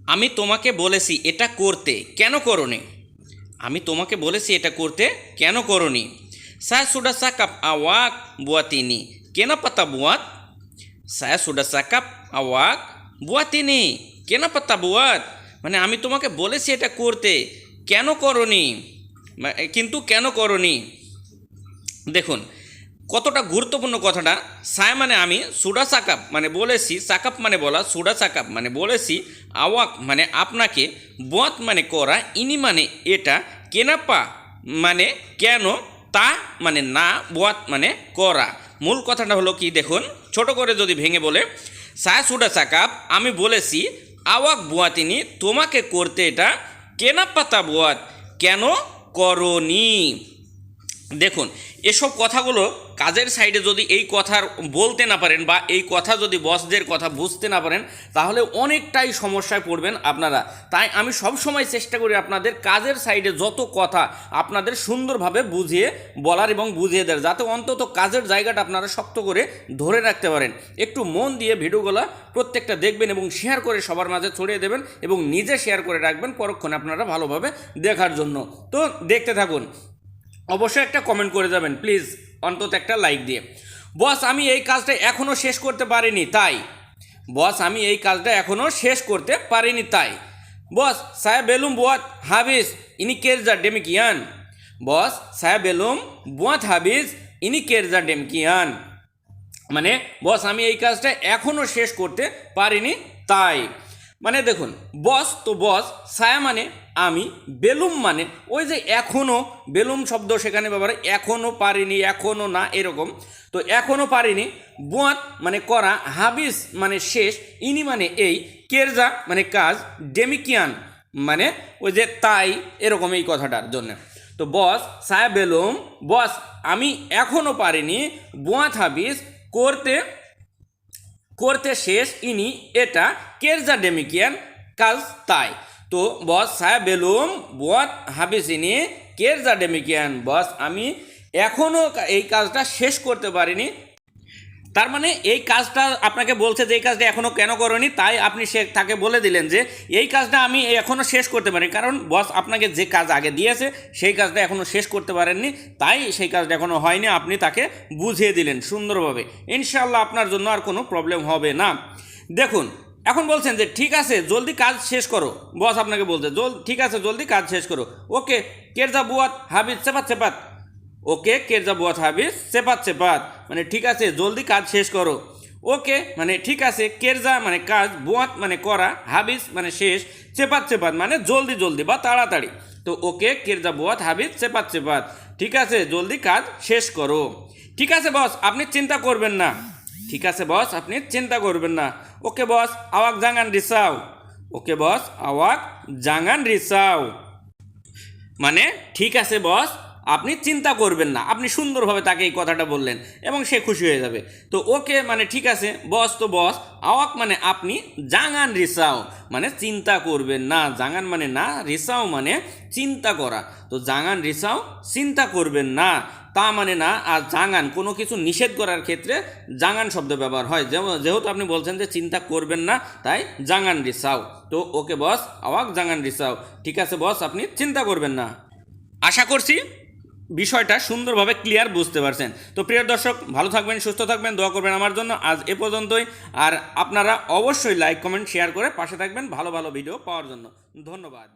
আমি তোমাকে বলেছি এটা করতে কেন করোনি? আমি তোমাকে বলেছি এটা করতে কেন করোনি? Saya sudah cakap awak buat ini. Kenapa tak buat? Saya sudah cakap awak buat ini. Kenapa tak buat? মানে আমি তোমাকে বলেছি এটা করতে কেন করোনি, কিন্তু কেন করোনি। দেখুন কতটা গুরুত্বপূর্ণ কথাটা। সায় মানে আমি, সুডা সাকাপ মানে বলেছি, সাকাপ মানে বলা, সুডা সাকাপ মানে বলেছি, আওয়াক মানে আপনাকে, বত মানে করা, ইনি মানে এটা, কেনাপা মানে কেন, তা মানে না, বত মানে করা। মূল কথাটা হলো কি দেখুন, ছোট করে যদি ভেঙে বলে, সায় সুডা সাকাপ আমি বলেছি, আওয়াক বুয়াতিনি তোমাকে করতে এটা, কেনাপা তা বুয়াত কেন করনি। দেখুন এসব কথাগুলো কাজের সাইডে যদি এই কথা বলতে না পারেন বা এই কথা যদি বসদের কথা বুঝতে না পারেন তাহলে অনেকটাই সমস্যায় পড়বেন আপনারা। তাই আমি সব সময় চেষ্টা করি আপনাদের কাজের সাইডে যত কথা আপনাদের সুন্দরভাবে বুঝিয়ে বলার এবং বুঝিয়ে দেওয়ার, যাতে অন্তত কাজের জায়গাটা আপনারা শক্ত করে ধরে রাখতে পারেন। একটু মন দিয়ে ভিডিওগুলো প্রত্যেকটা দেখবেন এবং শেয়ার করে সবার মাঝে ছড়িয়ে দেবেন এবং নিজে শেয়ার করে রাখবেন পরক্ষণে আপনারা ভালোভাবে দেখার জন্য। তো দেখতে থাকুন, অবশ্যই একটা কমেন্ট করে যাবেন প্লিজ, অন্তত একটা লাইক দিয়ে। বস আমি এই কাজটা এখনও শেষ করতে পারিনি তাই। বস আমি এই কাজটা এখনও শেষ করতে পারিনি তাই। বস saya belum buat habis ini kerja demikian. বস saya belum buat habis ini kerja demikian মানে বস আমি এই কাজটা এখনও শেষ করতে পারিনি তাই। মানে দেখুন বস তো বস, ছায়া মানে আমি, বেলুম মানে ওই যে এখনও, বেলুম শব্দ সেখানে ব্যবহার, এখনও পারিনি, এখনও না এরকম। তো এখনও পারিনি, বুয়াত মানে করা, হাবিস মানে শেষ, ইনি মানে এই, কেরজা মানে কাজ, ডেমিকিয়ান মানে ওই যে তাই এরকম এই কথাটার জন্য। তো বস ছায়া বেলুম, বস আমি এখনও পারিনি, বুয়াত হাবিস করতে করতে শেষ, ইনি এটা, কেরজা ডেমিকিয়ান কাজ তাই। তো বস saya belum buat habis ini kerja demikian. বস আমি এখনও এই কাজটা শেষ করতে পারিনি। তার মানে এই কাজটা আপনাকে বলছে যে এই কাজটা এখনও কেন করোনি, তাই আপনি তাকে বলে দিলেন যে এই কাজটা আমি এখনও শেষ করতে পারিনি, কারণ বস আপনাকে যে কাজ আগে দিয়েছে সেই কাজটা এখনও শেষ করতে পারেননি, তাই সেই কাজটা এখনও হয়নি। আপনি তাকে বুঝিয়ে দিলেন সুন্দরভাবে, ইনশাআল্লাহ আপনার জন্য আর কোনো প্রবলেম হবে না। দেখুন এখন বলছেন যে ঠিক আছে জলদি কাজ শেষ করো, বস আপনাকে বলছে ঠিক আছে জলদি কাজ শেষ করো। ওকে কেরজা বুয়াত হাবিজ চেপাত চেপাত। ওকে কেরজা বুয়াত হাবিজ চেপাত চেপাত মানে ঠিক আছে জলদি কাজ শেষ করো। ওকে মানে ঠিক আছে, কেরজা মানে কাজ, বুয়াত মানে করা, হাবিজ মানে শেষ, চেপাত চেপাত মানে জলদি জলদি বা তাড়াতাড়ি। তো ওকে কেরজা বুয়াত হাবিজ চেপাত চেপাত ঠিক আছে জলদি কাজ শেষ করো। ঠিক আছে বস আপনি চিন্তা করবেন না। ঠিক আছে বস আপনি চিন্তা করবেন না। ওকে বস আওয়াক জাঙ্গান রিসাও। ওকে বস আওয়াক জাঙ্গান রিসাও মানে ঠিক আছে বস আপনি চিন্তা করবেন না। আপনি সুন্দরভাবে তাকে এই কথাটা বললেন এবং সে খুশি হয়ে যাবে। তো ওকে মানে ঠিক আছে, বস তো বস, আওয়াক মানে আপনি, জাঙ্গান রিসাও মানে চিন্তা করবেন না, জাঙ্গান মানে না, রিসাও মানে চিন্তা করা। তো জাঙ্গান রিসাও চিন্তা করবেন না, তা মানে না। আর জাঙ্গান কোনো কিছু নিষেধ করার ক্ষেত্রে জাঙ্গান শব্দ ব্যবহার হয়, যেহেতু আপনি বলছেন যে চিন্তা করবেন না তাই জাঙ্গান রিসাও। তো ওকে বস আওয়াক জাঙ্গান রিসাও ঠিক আছে বস আপনি চিন্তা করবেন না। আশা করছি বিষয়টা সুন্দরভাবে ক্লিয়ার বুঝতে পারছেন। তো প্রিয় দর্শক ভালো থাকবেন, সুস্থ থাকবেন, দোয়া করবেন আমার জন্য। আজ এ পর্যন্তই। আর আপনারা অবশ্যই লাইক কমেন্ট শেয়ার করে পাশে থাকবেন ভালো ভালো ভিডিও পাওয়ার জন্য। ধন্যবাদ।